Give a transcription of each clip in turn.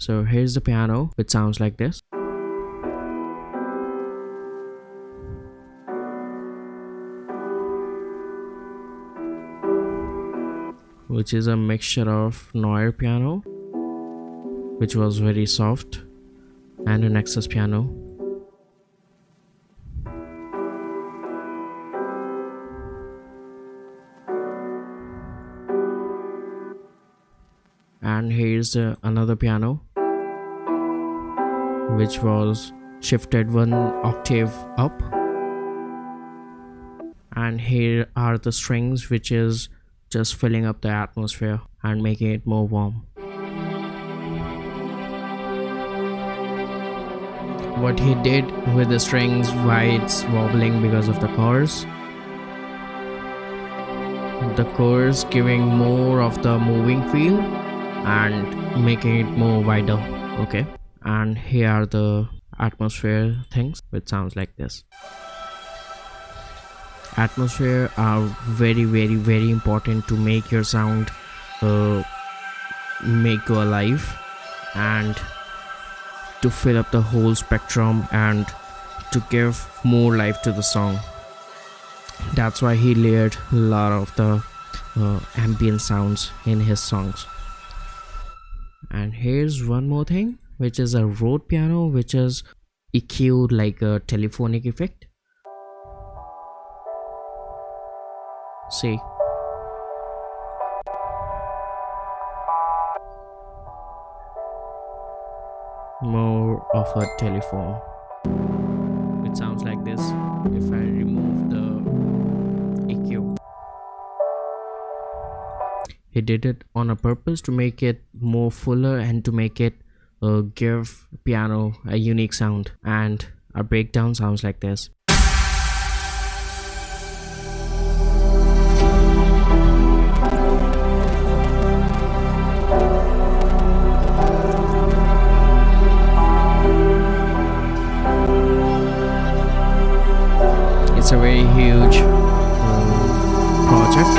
So here's the piano, which sounds like this. Which is a mixture of Neuer piano, which was very soft, and a Nexus piano. And here's another piano, which was shifted 1 octave up. And here are the strings, which is just filling up the atmosphere and making it more warm. What he did with the strings, why it's wobbling because of the chords. The chords giving more of the moving feel and making it more wider. Okay, and here are the atmosphere things, which sounds like this. Atmosphere are very important to make your sound make go alive and to fill up the whole spectrum and to give more life to the song. That's why he layered a lot of the ambient sounds in his songs. And here's one more thing, which is a Rode piano, which is EQ'd like a telephonic effect. See, more of a telephone. It sounds like this if I remove the EQ. He did it on a purpose to make it more fuller and to make it give piano a unique sound. And a breakdown sounds like this. It's a very huge project,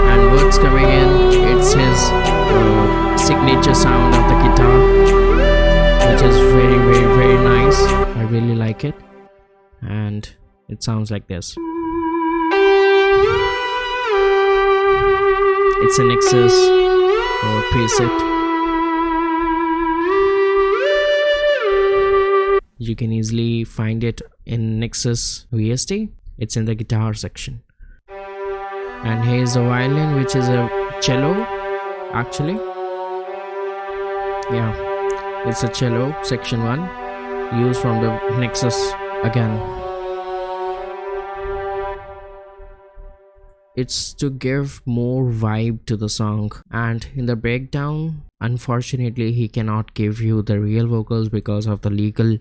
and what's coming in, it's his signature sound of the guitar, which is very nice. I really like it, and it sounds like this. It's a Nexus preset. You can easily find it in Nexus VST. It's in the guitar section. And here's the violin, which is a cello actually. Yeah, it's a cello section 1 used from the Nexus again. It's to give more vibe to the song. And in the breakdown, unfortunately he cannot give you the real vocals because of the legal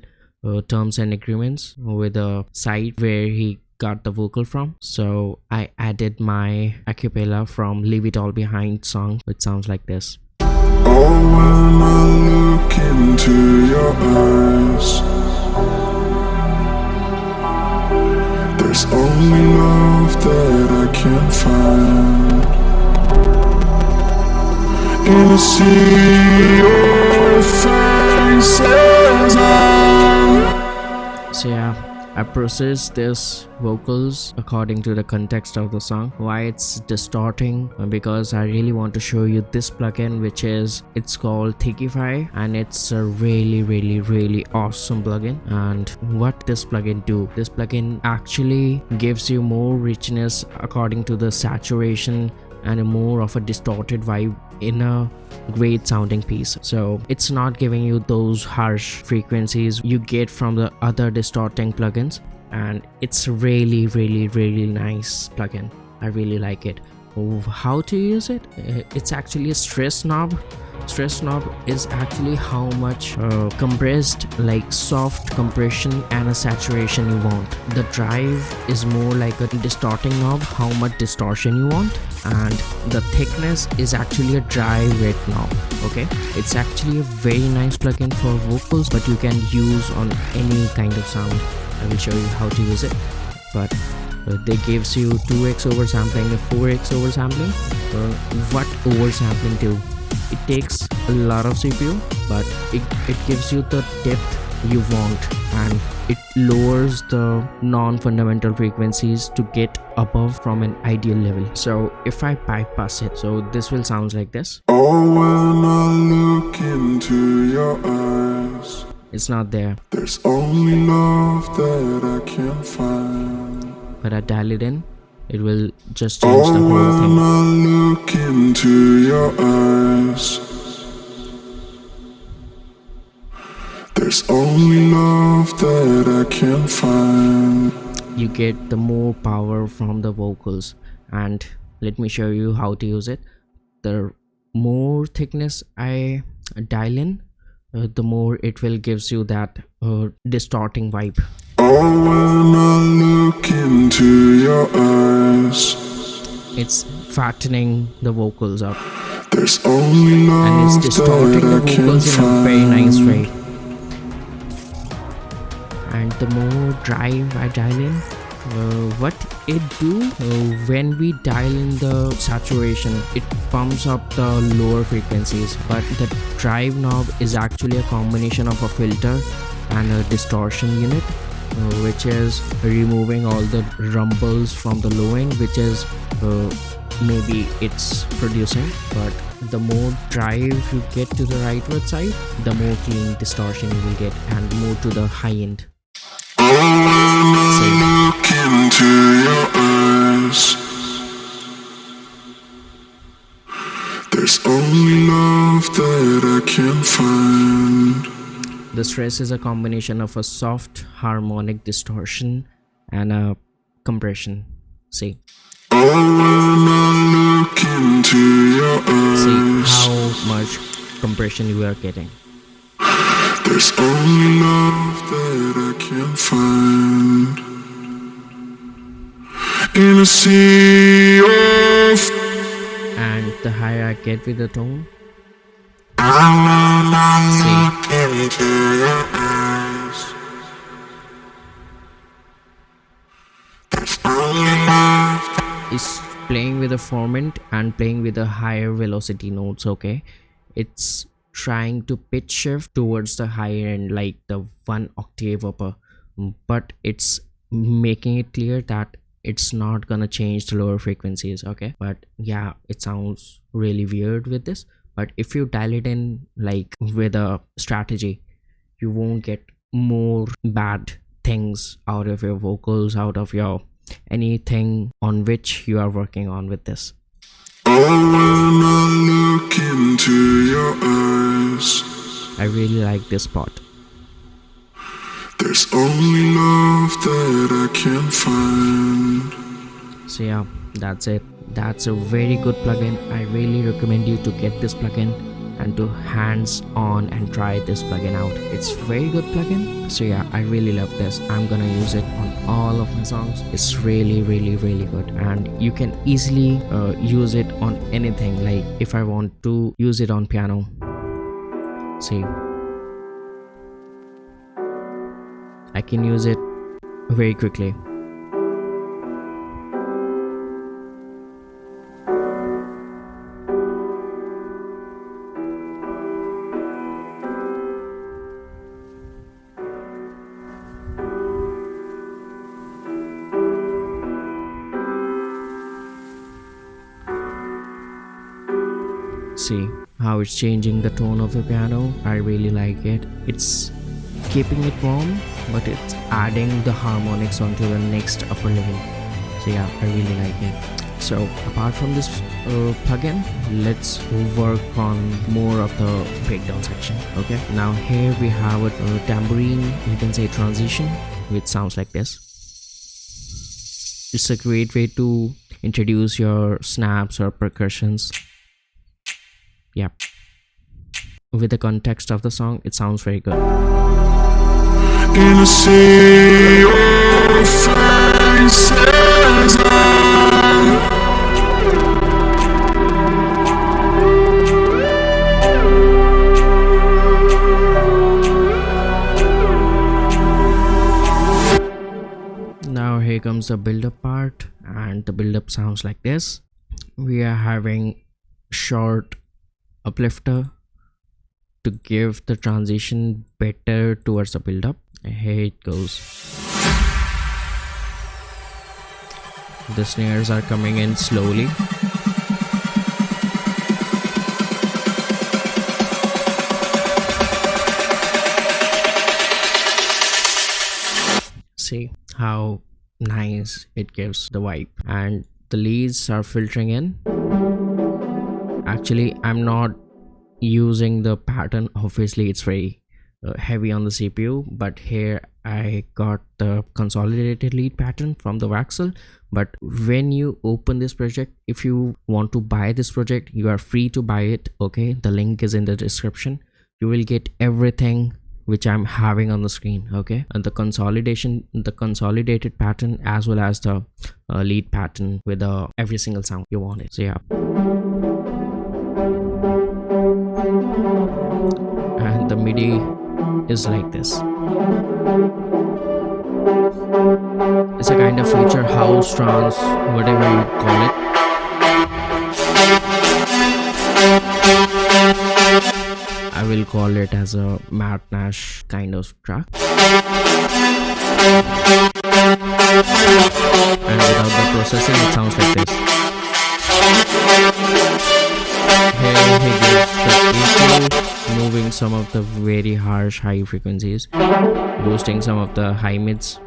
terms and agreements with the site where he got the vocal from. So I added my acapella from Leave It All Behind song, which sounds like this. Oh, when I look into your eyes, there's only love that I can find. In a sea of faces, so yeah, I processed this vocals according to the context of the song, why it's distorting, because I really want to show you this plugin, which is, it's called Thicify, and it's a really awesome plugin. And what this plugin do, this plugin actually gives you more richness according to the saturation and a more of a distorted vibe in a great sounding piece. So it's not giving you those harsh frequencies you get from the other distorting plugins, and it's really nice plugin. I really like it. How to use it? It's actually a stress knob. Stress knob is actually how much compressed, like soft compression and a saturation you want. The drive is more like a distorting knob, how much distortion you want, and the thickness is actually a dry wet knob. Okay, it's actually a very nice plugin for vocals, but you can use on any kind of sound. I will show you how to use it. But they gives you 2x oversampling and 4x oversampling. What oversampling do? it takes a lot of CPU, but it gives you the depth you want, and it lowers the non-fundamental frequencies to get above from an ideal level. So if I bypass it, so this will sound like this. Oh, when I look into your eyes, It's not there, there's only love that I can find. but I dial it in, it will just change the Oh, whole when thing. I look into your eyes, there's only love that I can find. You get the more power from the vocals, and let me show you how to use it. The more thickness I dial in, the more it will gives you that distorting vibe. Oh, when I look into your eyes, It's fattening the vocals up, there's only and love it's distorting the that I can vocals in a very nice find. way. And the more drive I dial in, what it do, when we dial in the saturation, it pumps up the lower frequencies, but the drive knob is actually a combination of a filter and a distortion unit, which is removing all the rumbles from the low end, which is maybe it's producing. But the more drive you get to the rightward side, the more clean distortion you will get, and more to the high end. Look into your eyes, there's only love that I can find. The stress is a combination of a soft harmonic distortion and a compression. See Oh, when I look into your eyes, how much compression you are getting. there's only love that I can find. In a sea of, And the higher I get with the tone, when I look into your eyes, there's only love. is playing with a formant and playing with the higher velocity notes. Okay, it's trying to pitch shift towards the higher end, like the 1 octave upper, but it's making it clear that it's not gonna change the lower frequencies. Okay, but yeah, it sounds really weird with this, but if you dial it in like with a strategy, you won't get more bad things out of your vocals, out of your anything on which you are working on with this. Oh, when I look into your eyes, I really like this part. there's only love that I can find. So yeah, that's it. That's a very good plugin. I really recommend you to get this plugin and to hands on and try this plugin out. It's very good plugin. So yeah, I really love this. I'm gonna use it on all of my songs. It's really good, and you can easily use it on anything. Like if I want to use it on piano, see, I can use it very quickly. See how it's changing the tone of the piano. I really like it. It's keeping it warm, but it's adding the harmonics onto the next upper level. So yeah, I really like it. So apart from this plugin, let's work on more of the breakdown section. Okay, now here we have a tambourine, you can say transition, which sounds like this. It's a great way to introduce your snaps or percussions. Yeah, with the context of the song, it sounds very good. In a sea of faces, Now here comes the build-up part, and the build-up sounds like this. We are having short uplifter to give the transition better towards the build up. Here it goes. The snares are coming in slowly. See how nice it gives the vibe, and the leads are filtering in. Actually, I'm not using the pattern. Obviously it's very heavy on the CPU, but here I got the consolidated lead pattern from the WAXEL. But when you open this project, if you want to buy this project, you are free to buy it. Okay, the link is in the description. You will get everything which I'm having on the screen. Okay, and the consolidated pattern as well as the lead pattern with every single sound you want it. So yeah, and the MIDI is like this. It's a kind of future house, trance, whatever you call it. I will call it as a Matt Nash kind of track. And without the processing, it sounds like this. Here he gives the EQ, moving some of the very harsh high frequencies, boosting some of the high mids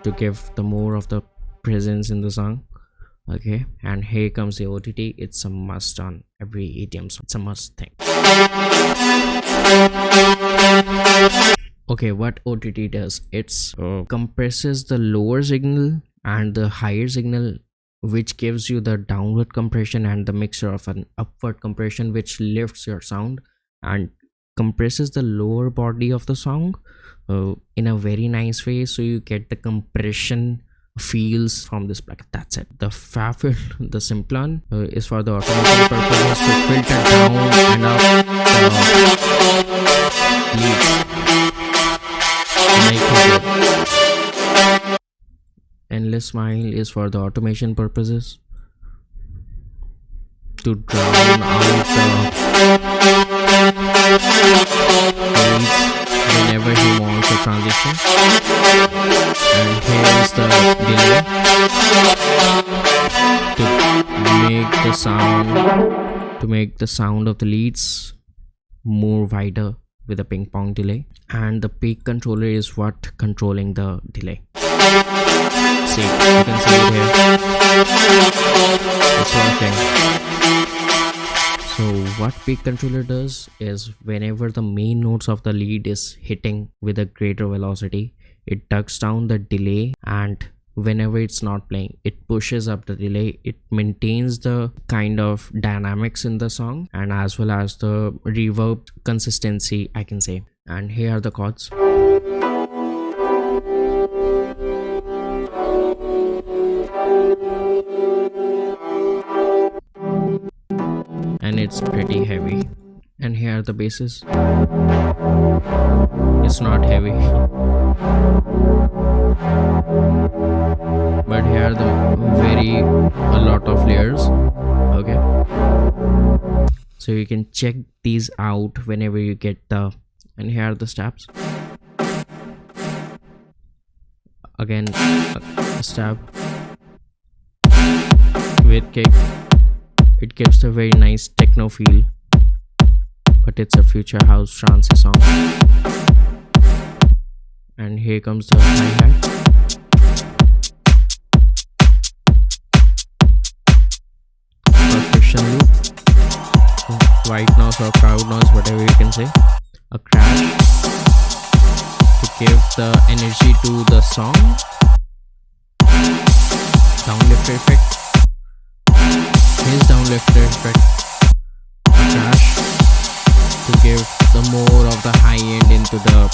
to give the more of the presence in the song. Okay, and here comes the OTT. It's a must on every EDM song. It's a must thing. Okay, what OTT does, it's compresses the lower signal and the higher signal, which gives you the downward compression and the mixture of an upward compression, which lifts your sound and compresses the lower body of the song in a very nice way, so you get the compression feels from this plugin. That's it. The Flp+Fl, the Simplon is for the automation purposes to filter down and up the leads. Endless Smile is for the automation purposes to drown out the leads whenever he wants a transition. And here is the delay to make the sound of the leads more wider with a ping pong delay. And the peak controller is what controlling the delay. See, you can see it here. It's working. So what peak controller does is, whenever the main notes of the lead is hitting with a greater velocity, it tucks down the delay, and whenever it's not playing, it pushes up the delay. It maintains the kind of dynamics in the song and as well as the reverb consistency, I can say. And here are the chords. And it's pretty heavy. And here are the basses. It's not heavy, but here are a lot of layers. Okay, so you can check these out whenever you get the. And here are the stabs. Again, a stab with kick. It gives a very nice techno feel, but it's a future house trance song. And here comes the hi-hat. Percussion loop, white noise or crowd noise, whatever you can say. A crash to give the energy to the song. Downlifter effect. His downlifter effect. A crash to give the more of the high end into the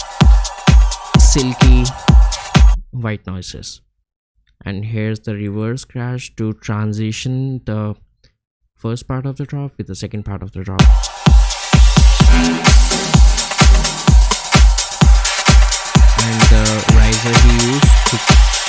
silky white noises. And here's the reverse crash to transition the first part of the drop with the second part of the drop. And the riser he used to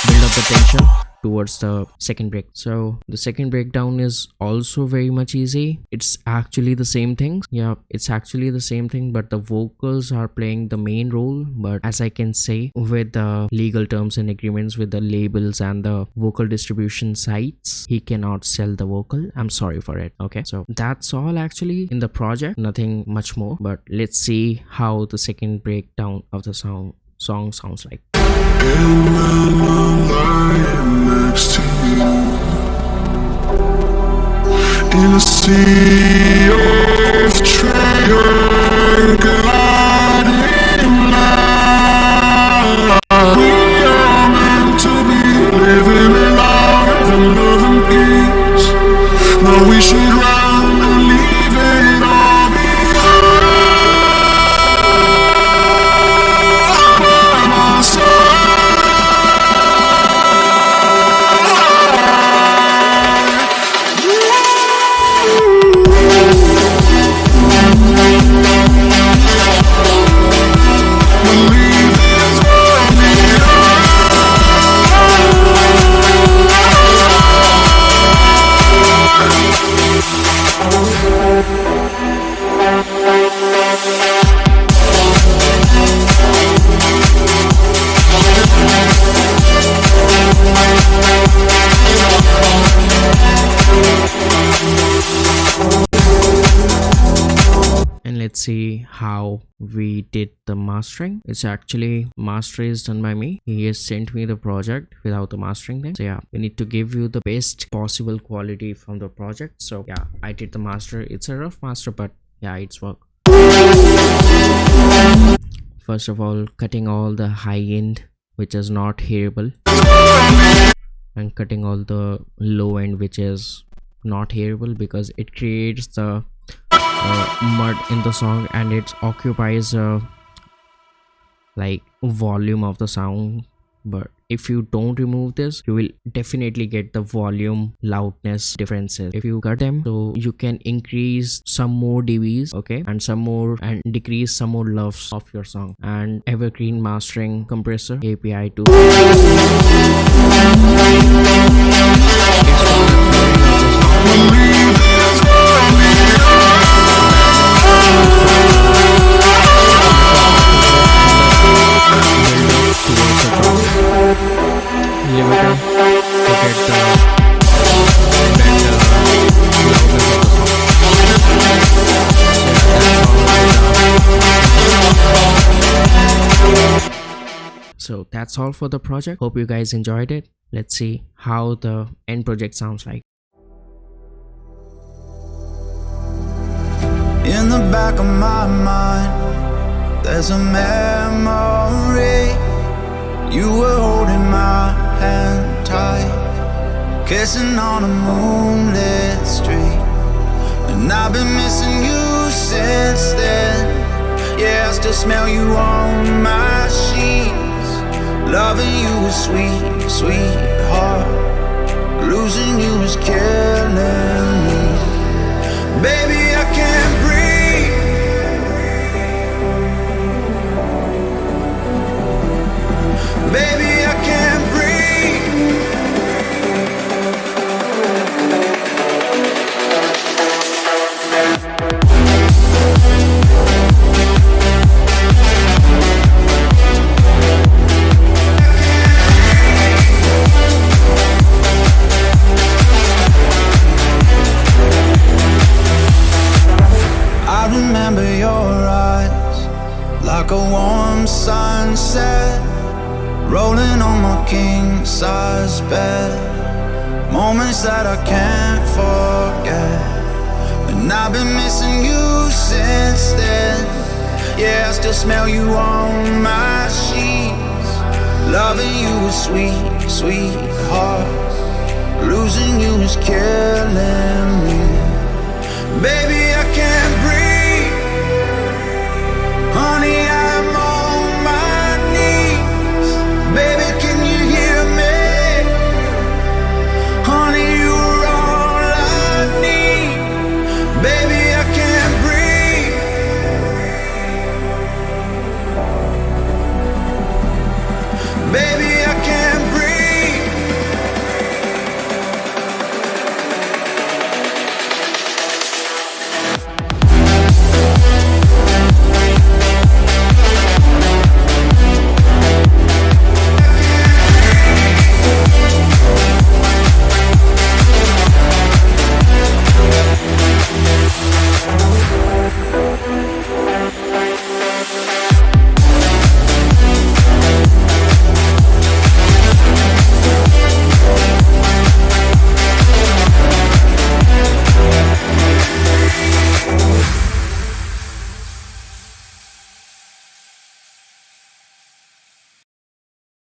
build up the tension to towards the second break. So the second breakdown is also very much easy. It's actually the same thing. Yeah, it's actually the same thing, but the vocals are playing the main role. But as I can say, with the legal terms and agreements with the labels and the vocal distribution sites, he cannot sell the vocal. I'm sorry for it. Okay, so that's all actually in the project, nothing much more. But let's see how the second breakdown of the song sounds like. And when I'm lying next to you in a sea of trigger gliding light, we are meant to be living in love and love and peace. Now we should run and leave it all behind. Let's see how we did the mastering. It's actually master is done by me. He has sent me the project without the mastering thing. So yeah, we need to give you the best possible quality from the project. So yeah, I did the master. It's a rough master, but yeah, it's work. First of all, cutting all the high end which is not hearable, and cutting all the low end which is not hearable, because it creates the mud in the song and it occupies like volume of the sound. But if you don't remove this, you will definitely get the volume loudness differences. If you cut them, so you can increase some more dBs, okay, and some more, and decrease some more loves of your song. And evergreen mastering compressor API to So that's all for the project. Hope you guys enjoyed it. Let's see how the end project sounds like. In the back of my mind, there's a memory. You were holding my hand tight, kissing on a moonlit street. And I've been missing you since then. Yeah, I still smell you on my sheets. Loving you was sweet, sweetheart. Losing you is killing me. Baby, I can't breathe. Baby, I can't breathe. I remember your eyes like a warm sunset, rolling on my king-size bed. Moments that I can't forget. And I've been missing you since then. Yeah, I still smell you on my sheets. Loving you is sweet, sweetheart. Losing you is killing me. Baby, I can't